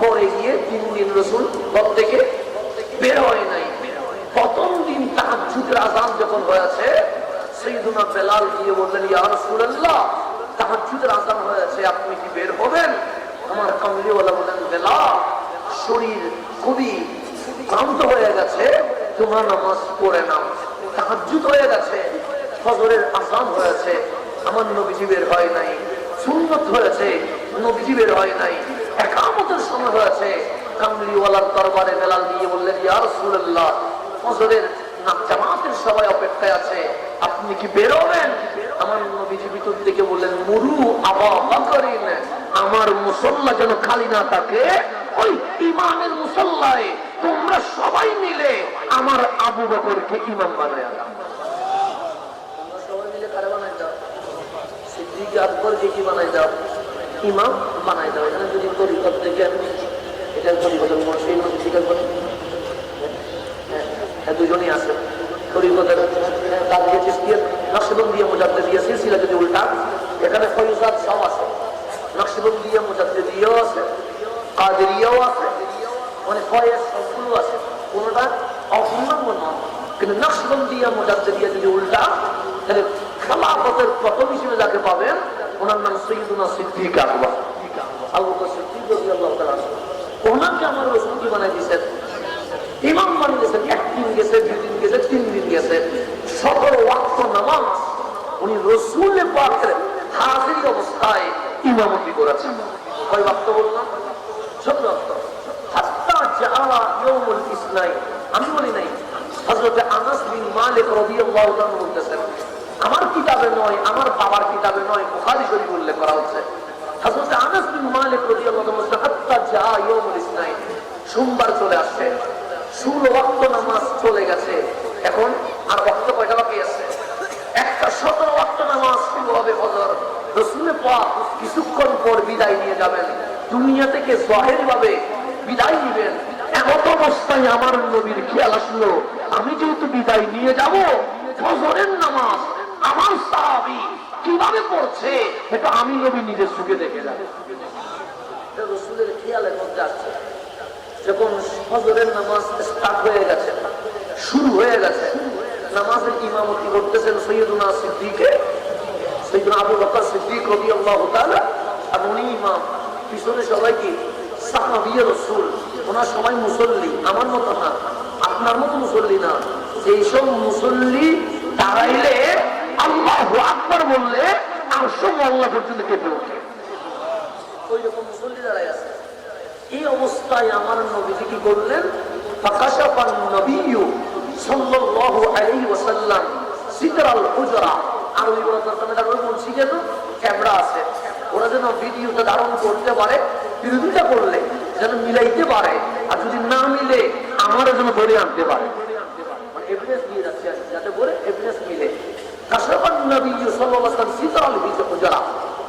পরে গিয়ে 3 দিন রসুল ঘর থেকে বের হয় নাই। প্রথম দিন তাহাজ্জুদের আযান যখন হয়েছে, সাইয়্যিদুনা বেলাল গিয়ে বললেন ইয়া রাসূলুল্লাহ তাহাজ্জুদের আযান হয়েছে, আপনি কি বের হবেন? আমার কামলিওয়ালা বলেন বেলাল, শরীর খুবই ক্লান্ত হয়ে গেছে, তোমরা নামাজ পড়ে নাও। তাহাজ্জুদ হয়ে গেছে, ফজরের আযান হয়েছে, আমার নবীজি বের হয় নাই। সুন্নত হয়েছে, নবীজি বের হয় নাই। ইকামতের সময় হয়েছে, কামলিওয়ালার দরবারে বেলাল গিয়ে বললেন ইয়া রাসূলুল্লাহ ফজরের জামাতের সবাই অপেক্ষায় আছে, আপনি কি বের হবেন? আমার নবীজি ভিতর থেকে বললেন মুরু আবু বকরিন, আমার মুসল্লা যেন খালি না থাকে, ওই ইমামের মুসল্লায় তোমরা সবাই মিলে আমার আবু বকরকে ইমাম বানায় দাও। তোমরা সবাই মিলে কারে বানায় দাও? সিদ্দিক আকবরকে কি বানায় দাও? ইমাম বানায় দাও। এখানে যদি তরিকত দেখেন, এটা তরিকতের মুর্শিদ ঠিক আছে, দুজনই আছে তরিকতের। তাদের চিশতিয়া নকশবন্দিয়া মুজাদ্দিদিয়া সিলসিলা যদি উল্টা, এখানে ফয়জাত সব আছে, নকশবন্দিয়া মুজাদ্দিদিয়াও আছে, কাদেরিয়াও আছে, মানে ফয়েজ সবগুলো আছে। কোনটা অপূর্ণাঙ্গ নয়, কিন্তু নকশবন্দিয়া মুজাদ্দিদিয়া যদি উল্টা, তাহলে খেলাফতের প্রথম হিসেবে যাকে পাবেন ওনার নাম সৈয়দুনা সিদ্দিক আকবর, আবু বকর সিদ্দিক রাদিয়াল্লাহু তাআলা। ওনাকে আমার রাসূল কি বানাই দিয়েছেন? ইমাম বানিয়ে দিয়েছেন। একদিন গেছে, 2 দিন গেছে, 3 দিন গেছে, 17 ওয়াক্ত নামাজ উনি রাসূল পাকের হাজির অবস্থায় ইমামতি করেছেন। কয় ওয়াক্ত বললাম? 17 ওয়াক্ত। হাত্তা জাআ ইয়াউমুল ইসনাইন, আমি বলি নাই, হযরত আনাস বিন মালিক রাদিয়াল্লাহু তাআলা বলতেছেন, আমার কিতাবে নয়, আমার বাবার কিতাবে নয়, বুখারী শরীফ উল্লেখ করা হচ্ছে। হযরত আনাস বিন মালিক রাদিয়াল্লাহু তাআলা বলেন, হাত্তা জাআ ইয়াউমুল ইসনাইন, সোমবার চলে আসছে, 16 ওয়াক্ত নামাজ চলে গেছে, এখন আর ওয়াক্ত কয়টা বাকি আছে? একটা 17 ওয়াক্ত নামাজ শুরু হবে ফজর। রাসূল পাক কিছুক্ষণ পর বিদায় নিয়ে যাবেন, দুনিয়া থেকে জাহিরি ভাবে বিদায় নেবেন। এমত অবস্থায় আমার নবীর খেয়াল আসলো, আমি যেহেতু বিদায় নিয়ে যাব, ফজরের নামাজ আমার সাহাবী কিভাবে পড়ছে এটা আমি নবী নিজের চোখে দেখে যাব। এটা রাসূলের খেয়ালের মধ্যে আসছে। যখন ফজরের নামাজ স্টার্ট হয়ে গেছে, শুরু হয়ে গেছে, নামাজের ইমামতি করতেছেন সৈয়দুনা সিদ্দিকে, সৈয়দুনা আবু বকর সিদ্দিক রাদিয়াল্লাহু তাআলা, আর উনি ইমাম, পিছনে সবাই কি সাহাবিয়ে রাসূল, ওনার সবাই মুসল্লি, আমার মতো না, আপনার মতো মুসল্লি না। সেই সব মুসল্লি দাঁড়াইলে আল্লাহু আকবার বললে আরশ আল্লাহ পর্যন্ত কেঁপে ওঠে, ওই রকম মুসল্লি দাঁড়াই আছে। এই অবস্থায় আমার নবীজি কি করলেন? ফাকাশাফান নবিয়্যু সাল্লাল্লাহু আলাইহি ওয়াসাল্লাম সিতরাল হুজরা। আর ওই বড়টা ওই বলছি যেন ক্যামেরা আছে, ওরা যেন ভিডিওটা ধারণ করতে পারে, বিরোধিতা করলে যেন মিলাইতে পারে, আর যদি না মিলে আমারও যেন ধরে আনতে পারে, মানে এভিডেন্স দিয়ে যাচ্ছে যাতে করে এভিডেন্স মিলে। কাশাফান নবিয়্যু সাল্লাল্লাহু আলাইহি ওয়াসাল্লাম সিতরাল হুজরা,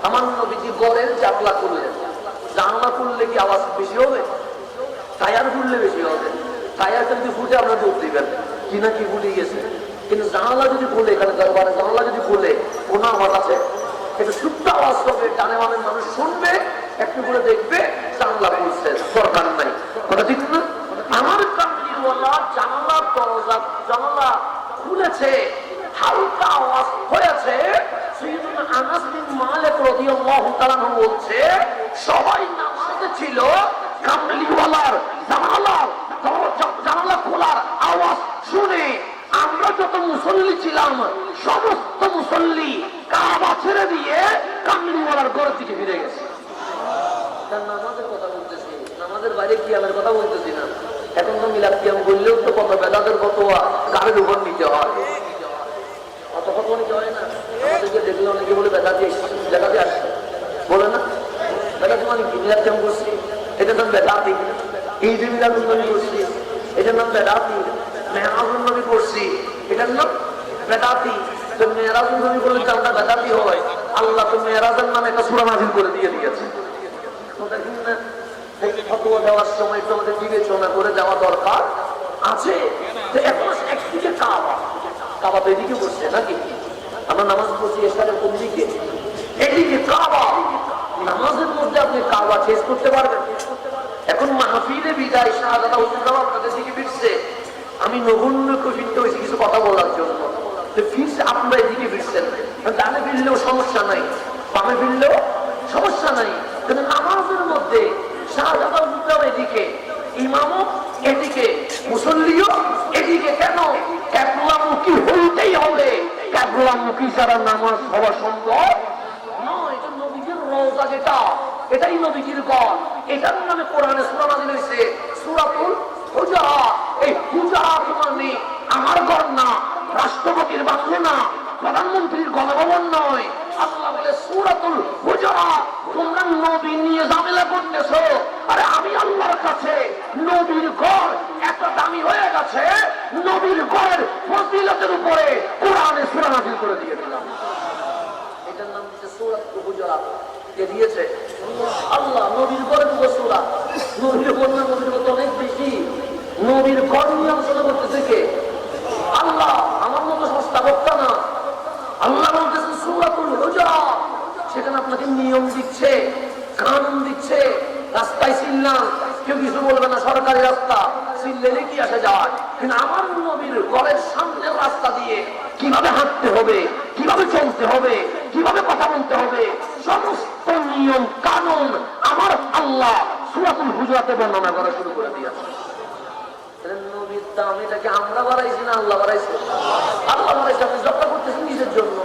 আমার নবীজি গড়ের জানলা খুললেন। জানলা খুললে কি আওয়াজ বেশি হবে? টায়ার খুললে বেশি হবে। টায়ার যদি ফুটে আপনারা দৌড় দিবেন কি না কি ভুলে গেছে, কিন্তু জানালা যদি খুলে, এখানে দরবারে জানালা যদি খুলে কোনো আওয়াজ আছে, এটা শুদ্ধ আওয়াজ হবে, ডানে বামে মানুষ শুনবে, একটু করে দেখবে জানলা খুলছে, দরকার নাই, কথা ঠিক না? আমার কামলিওয়ালা জানালা দরজা জানালা খুলেছে, হালকা আওয়াজ হয়েছে। সাইয়্যিদুনা আনাস বিন মালিক রাদিয়াল্লাহু তাআলা বলছে, সবাই নামাজে ছিল, কামলিওয়ালার জানালা খোলার আওয়াজ শুনে আমরা যত মুসল্লি ছিলাম সমস্ত মুসল্লি কাবা ছেড়ে দিয়ে কামলিওয়ালার ঘরের দিকে ফিরে গেছে। নামাজের কথা বলতেছি, নামাজের বাইরে কিয়ামের কথা বলতেছি না। এখন তো মিলাদ কিয়াম বললেও তো কত বেদাতের ফতোয়া কারের উপর নিতে হয়, অত ফতোয়া নিতে হয় না। আমাদেরকে দেখলে অনেকে বলে বেদাতে বেদাতে আসছে, বলে না বেদাতে মানে কি? মিলাদ কিয়াম করছি এটার নাম বেদাতি, ঈদ মিলাদুন নবী করছি এটার নাম বেদাতি, মেহরাজুন নবী করছি এটার নাম বেদাতি। তো মেহরাজুন নবী বললে চালটা বেদাতি হয়, আল্লাহ তো মেহরাজের নামে একটা সূরা নাযিল করে দিয়ে দিয়েছে। দেখেন না, ফতোয়া দেওয়ার সময় তো আমাদের বিবেচনা করে যাওয়া দরকার আছে। এখন একদিকে কাবা, কাবা তো এদিকে বসছে নাকি? আমরা নামাজ পড়ছি এসে কোন দিকে? এদিকে কাবা। নামাজের মধ্যে আপনি কাবা চেঞ্জ করতে পারবেন? এখন মাহফিলে বিদায় শাহজাদা হুজুররাও আপনাদের দিকে ফিরছে, আমি নগণ্যকে ফিরতে হয়েছি কিছু কথা বলার জন্য, ফিরছে আপনারা এদিকে ফিরছেন, ডানে ফিরলেও সমস্যা নাই, বামে ফিরলেও সমস্যা নাই, কিন্তু নামাজের মধ্যে শাহজাদা হুজুররাও এদিকে, ইমামও এদিকে, মুসল্লিও এদিকে। কেন? ক্যাবলামুখী হইতেই হবে, ক্যাবলামুখী ছাড়া নামাজ হওয়া সম্ভব নয়। এটা নবীজির রওজা, যেটা এটাই নবীজির ঘর, এটার নামে কোরআনে সূরা নাযিল হয়েছে সূরাতুল হুজুরাত। এই হুজুরাত মানে আমার ঘর না, রাষ্ট্রপতির বাংলো না, প্রধানমন্ত্রীর গণভবন নয়। আল্লাহ বলে সূরাতুল হুজুরাত, তোমরা নবী নিয়ে ঝামেলা করতেছো, আরে আমি আল্লাহর কাছে নবীর ঘর এত দামি হয়ে গেছে, নবীর ঘরের ফজিলতের উপরে কোরআনে সূরা নাযিল করে দিয়ে দিলাম। এটার নাম হচ্ছে সূরাতুল হুজুরাত। কে দিয়েছে? আল্লাহ। নবীর ঘরের উপর সূরা, নবীর ঘর না, নবীর ঘর অনেক বেশি, নবীর ঘর নিয়ে আলোচনা করতেছে কে? আল্লাহ। আমার মতো সস্তা বক্তা না, আল্লাহ বলতেছেন সূরাতুল হুজুরাত। সেখানে আপনাকে নিয়ম দিচ্ছে, কানুন দিচ্ছে। রাস্তায় ছিলাম, কেউ কিছু বলবে না, সরকারি রাস্তা, চিল্লেলে কি আসে যায়, কিন্তু আমার নবীর ঘরের সামনের রাস্তা দিয়ে কিভাবে হাঁটতে হবে, কিভাবে চলতে হবে, কিভাবে কথা বলতে হবে, সমস্ত নিয়ম কানুন আমার আল্লাহ সূরাতুল হুজুরাতে বর্ণনা করা শুরু করে দিয়েছে। নবীর দাম এটাকে আমরা বাড়াইছি না আল্লাহ বাড়াইছে? আল্লাহ বাড়াইছে। আপনি জব্দ করতেছেন নিজের জন্য।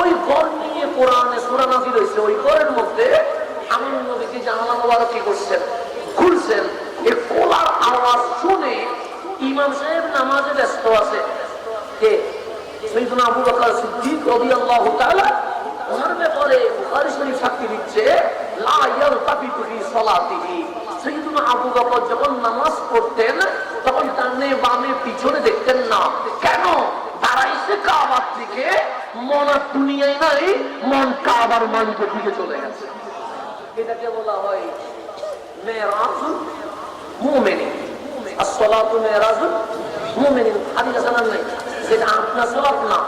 ওই ঘর নিয়ে কোরআনে সূরা নাযিল হয়েছে, ওই ঘরের মধ্যে আমার নবীকে জানালা মোবারক কি করছেন, খুলছেন। এই খোলার আওয়াজ শুনে ইমাম সাহেব নামাজে ব্যস্ত আছে। কে? সাইয়েদুনা আবু বকর সিদ্দিক রাদিয়াল্লাহু তাআলা। ওনার ব্যাপারে বুখারী শরীফ সাক্ষী দিচ্ছে, লা ইয়ালতাফিতু ফি সালাতিহি। সাইয়েদুনা আবু বকর যখন নামাজ পড়তেন তখন ডানে বামে পিছনে দেখতেন না। কেন? দাঁড়াইছে কাবার দিকে, মন আর দুনিয়ায় নাই, মন কাবার মালিকের দিকে চলে গেছে। এটাকে বলা হয় মেরাজুল মুমিনিন। আসসালাতু মেরাজুল মুমিনিন। হাদিস আছে না নাই? যেটা আপনার সালাত না,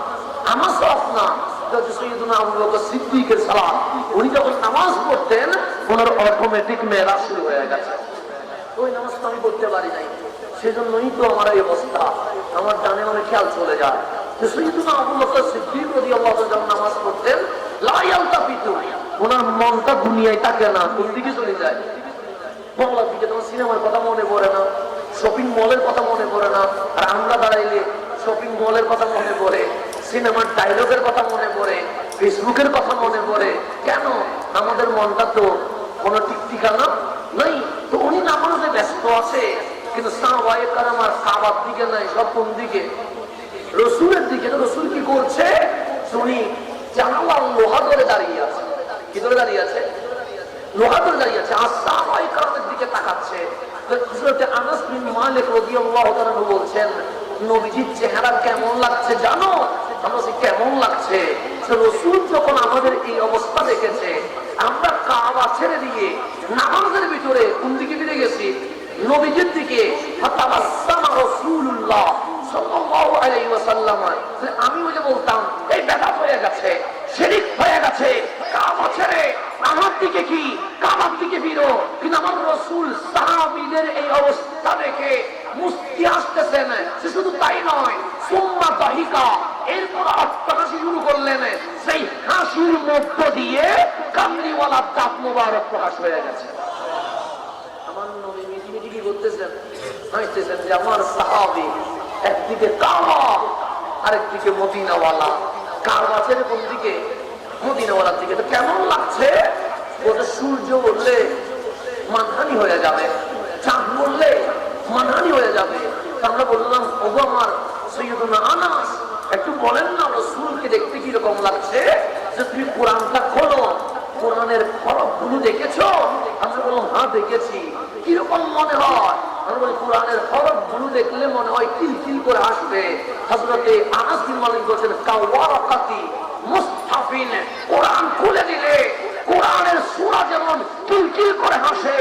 আমার সালাত না, সাইয়েদুনা আবু বকর সিদ্দিকের সালাত। উনি যখন নামাজ পড়তেন ওনার অটোমেটিক মেরাজ শুরু হয়ে গেছে। ওই নামাজটা আমি পড়তে পারি নাই, সেজন্যই তো আমার এই অবস্থা। আমার ডানে বামে খেয়াল চলে যায়। সাইয়েদুনা আবু বকর সিদ্দিক রাদিয়াল্লাহু তাআলা যখন নামাজ পড়তেন, লা ইয়ালতাফিতু, ওনার মনটা দুনিয়ায় থাকে না, কোন দিকে চলে যায়? বাংলার দিকে। তোমার সিনেমার কথা মনে পড়ে না, শপিং মলের কথা মনে পড়ে না। আর আমরা দাঁড়াইলে শপিং মলের কথা মনে পড়ে, সিনেমার ডায়লগের কথা মনে পড়ে, ফেসবুকের কথা মনে পড়ে। কেন? আমাদের মনটা তো কোনো ঠিক ঠিকানা নাই। তো উনি নামাজে ব্যস্ত আছে, কিন্তু সাহাবায়ে কেরাম আর কাবার দিকে নাই, সব কোন দিকে? রসুলের দিকে। রসুল কি করছে? উনি জানালার লোহা ধরে দাঁড়িয়ে আছে। কি ধরে দাঁড়িয়ে আছে? লোহা ধরে দাঁড়িয়ে আছে। আর সাহাবায়ে কেরামের দিকে তাকাচ্ছে। হযরত আনাস বিন মালিক রাদিয়াল্লাহু তাআলা বলছেন, নবীজির চেহারা কেমন লাগছে জানো? আমরা কেমন লাগছে? রসুল যখন আমাদের এই অবস্থা দেখেছে, আমরা কাবা ছেড়ে দিয়ে নামাজের ভিতরে কোন দিকে ফিরে গেছি? নবীজির দিকে। ফাতাবাসসামা রাসূলুল্লাহ সাল্লাল্লাহু আলাইহি ওয়াসাল্লাম। আমি ওই যে বলতাম এই বেদাত হয়ে গেছে, শিরক হয়ে গেছে, কাবা ছেড়ে আমার দিকে কি, কাবার দিকে ফিরো। কিন্তু আমার রাসূল সাহাবীদের এই অবস্থা দেখে মুস্কি আসতেছেন। সে শুধু তাই নয়, সুম্মা দাহিকা, এরপর হাসি শুরু করলেন। সেই হাসির মধ্য দিয়ে কামলিওয়ালা দাঁত মোবারক প্রকাশ হয়ে গেছে। আমার নবী মিটিমিটি কি করতেছেন? হাসতেছেন যে আমার সাহাবী একদিকে কাবা, আরেকদিকে মদিনাওয়ালা। কাবা ছেড়ে কোন দিকে? মদিনাওয়ালার দিকে। তো কেমন লাগছে? ওটা সূর্য বললে মানহানি হয়ে যাবে, চাঁদ বললে মানহানি হয়ে যাবে। আমরা বললাম, ওগো আমার সাইয়েদুনা আনাস, একটু বলেন না রাসূলকে দেখতে কিরকম লাগছে? যে তুমি কোরআনটা খোলো, কোরআনের হরফগুলো দেখেছো? আমরা বললাম হ্যাঁ দেখেছি। কিরকম মনে হয়? আমরা বলি কোরআনের হরফগুলো দেখলে মনে হয় কিলকিল করে আসবে। হযরতে আনাস বিন মালিক বলেন, কাওয়ারাকাতি মুস্তাফিন, কোরআন খুলে দিলে কোরআনের সূরা যেমন কিলকিল করে হাসে,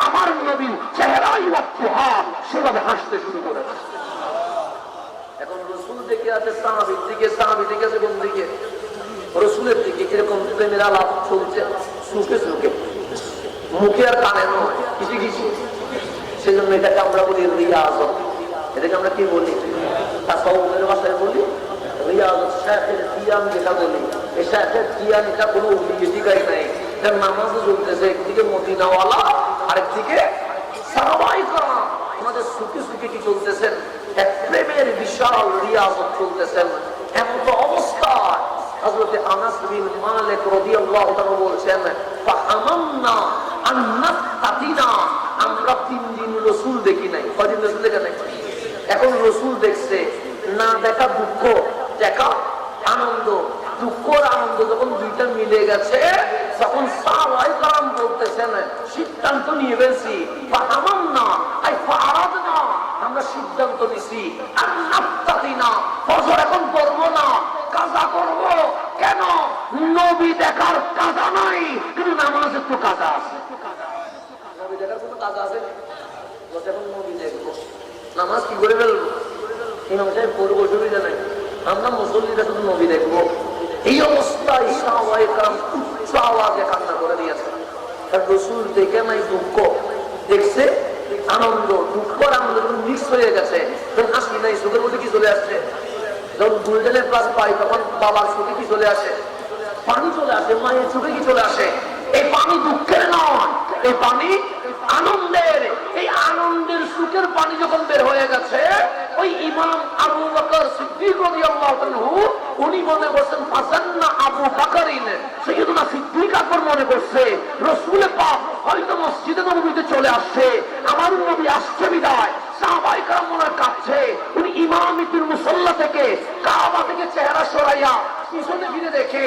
আমার নবীর চেহারাই ওয়াক্তুহা সেভাবে হাসতে শুরু করেছে। এখন রাসূল দেখে আছে সাহাবীর দিকে, সাহাবী দেখে আছে কোন দিকে? রাসূলের দিকে। এরকম প্রেমের আলাপ চলছে সুখে সুখে, মুখে আর কানে নয়, কিছু কিছু। সেজন্য এটাকে আমরা বলি রিয়াজত। এটাকে আমরা কি বলি? তাসাউফের ভাষায় বলি রিয়াজত। শায়েখের কিয়াম যেটা বলি, এই শায়েখের কিয়াম এটা কোনো উল্টিগাই নাই। এটার নামাজও চলতেছে, একদিকে মদিনাওয়ালা, আরেকদিকে সাহাবায়ে কেরাম আমাদের সুখে সুখে কি চলতেছেন? এক প্রেমের বিশাল রিয়াজত চলতেছেন। এমন তো অবস্থা হযরত আনাস বিন মালিক রাদিয়াল্লাহু তাআলা বলছেন, ফাহামান্না আন নাফতাতিনা, আমরা 3 দিন রাসূল দেখি নাই। কয়দিন রাসূল দেখে নাই? এখন রাসূল দেখছে। না দেখা দুঃখ, দেখা আনন্দ। দুঃখ আর আনন্দ যখন দুইটা মিলে গেছে, তখন সাহাবায়ে কেরাম বলতেছেন, সিদ্ধান্ত নিয়ে ফেলছি। ফাহামান্না আই ফারাদনা, আমরা সিদ্ধান্ত নিছি আর নাফতাতিনা, ফজর এখন করব না, কাজা করব। কেন? নবী দেখার কাজা নাই, কিন্তু নামাজের তো কাজা আছে। নবী দেখার কোনো কাজা আছে? যখন নবী দেখবো নামাজ কি করে ফেলবো? ইমাম সাহেব করবো, অসুবিধা নাই। আমরা মুসল্লিরা শুধু নবী দেখবো। এই অবস্থায় সাহাবায়ে কেরাম উচ্চ আওয়াজে কান্না করে দিয়েছে। রাসূল দেখে নাই দুঃখ, দেখছে আনন্দ দুঃখ আর আনন্দ মিক্স হয়ে গেছে। তখন হাসি নাই, চোখের মধ্যে কি চলে আসছে? যখন গোল্ডেনের প্লাস পাই তখন বাবার চোখে কি চলে আসে? পানি চলে আসে। মায়ের চোখে কি চলে আসে? এই পানি দুঃখের নয়, এই পানি আনন্দের। এই আনন্দের সুখের পানি যখন বের হয়ে গেছে, ওই ইমাম আবু বকর সিদ্দিক রাদিয়াল্লাহু আনহু উনি মনে করছেন ফাজান্না আবু বকরিন, সাইয়্যিদুনা সিদ্দিক আকবর মনে করছে রাসূল পাক হয়তো মসজিদে নববীতে চলে আসছে, আমার নবী আসছে বিদায়। সাহাবায়ে কেরাম মনে কাঁদছে। উনি ইমামিতুল মুসাল্লা থেকে কাবা থেকে চেহারা সরাইয়া পিছনে ফিরে দেখে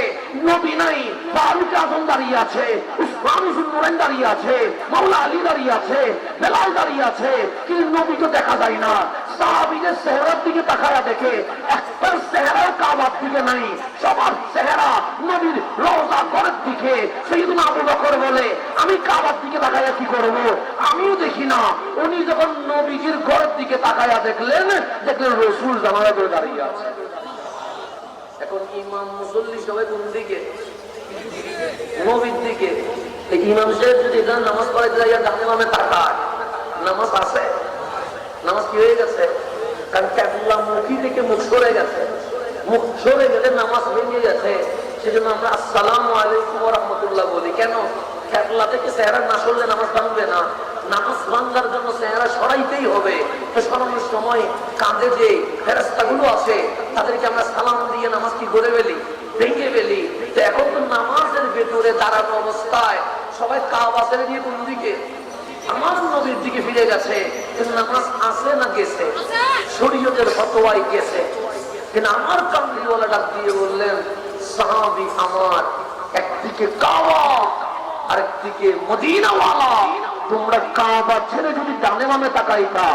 নবী নাই, ফারুক আযম দাঁড়িয়ে আছে, উসমান ইবনে নুরাইন দাঁড়িয়ে আছে, মাওলা আলী দাঁড়িয়ে আছে, বেলাল দাঁড়িয়ে আছে, কিন্তু নবী তো দেখা যায় না। সাহাবীদের চেহারার দিকে তাকায়া দেখে একটা চেহারা কাবার দিকে নাই, সবার চেহারা নবীর রওজা ঘরের দিকে। সাইয়্যিদুনা আবু বকর বলে আমি কাবার দিকে তাকায়া কি করব? আমিও দেখি না। উনি যখন নবীজির ঘরের দিকে তাকায়া দেখলেন রাসূল জানালা করে দাঁড়িয়ে আছে। এখন ইমাম মুসল্লি সবাই কোন দিকে? নবীর দিকে। ইমাম সাহেব যদি এখানে নামাজ পড়াইতে যাইয়া ডানে বামে তাকায়, নামাজ আছে? নামাজ কি হয়ে গেছে? কারণ কিবলা মুখী থেকে মুখ সরে গেছে। মুখ সরে গেলে নামাজ ভেঙে গেছে। সেজন্য আমরা আসসালামু আলাইকুম ওয়া রাহমাতুল্লাহ বলি। কেন? কিবলা থেকে চেহারা না সরলে নামাজ ভাঙবে না। নামাজ ভাঙার জন্য চেহারা সরাইতেই হবে। তো সরানোর সময় কাঁধে যে ফেরেশতাগুলো আছে তাদেরকে আমরা সালাম দিয়ে নামাজ কি করে ফেলি? ভেঙে ফেলি। তো এখন তো নামাজের ভেতরে দাঁড়ানো অবস্থায় সবাই কাবা ছেড়ে দিয়ে কোন দিকে? আমার নবীর দিকে ফিরে গেছে। কিন্তু নামাজ আছে না গেছে? শরীয়তের ফতোয়ায় গেছে। কিন্তু আমার কামলিওয়ালা ডাক দিয়ে বললেন, সাহাবী আমার, একদিকে কাবা আরেকদিকে মদিনাওয়ালা, তোমরা কাবা ছেড়ে যদি ডানে বামে তাকাইতা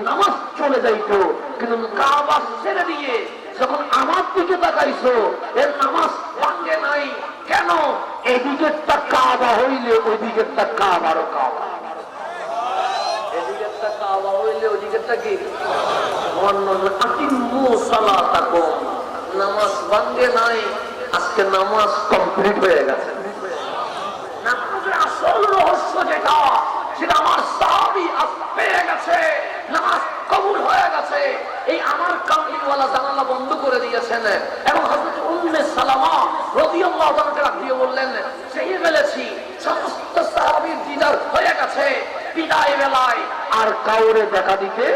নামাজ চলে যাইতো, কিন্তু কাবা ছেড়ে দিয়ে যখন আমার দিকে তাকাইছো এর নামাজ ভাঙে নাই। কেন? এদিকেরটা কাবা হইলে ওইদিকেরটা কাবারও কাবা, এদিকেরটা কাবা হইলে ওইদিকেরটা কি? নামাজ ভাঙে নাই। আজকে নামাজ কমপ্লিট হয়ে গেছে। নামাজের আসল রহস্য যেটা, সেটা আমার সাহাবী আজ পেয়ে গেছে। নামাজ কবুল হয়ে গেছে। এই আমার কামলিওয়ালা জানালা বন্ধ করে দিয়েছেন। এবং হযরত উম্মে সালামা রাদিয়াল্লাহু তাআলা ডাক দিয়ে বললেন, সেই ফেলেছি, সমস্ত সাহাবীর দিদার হয়ে গেছে। বিদায় বেলায় আর কাউরে দেখা দিতে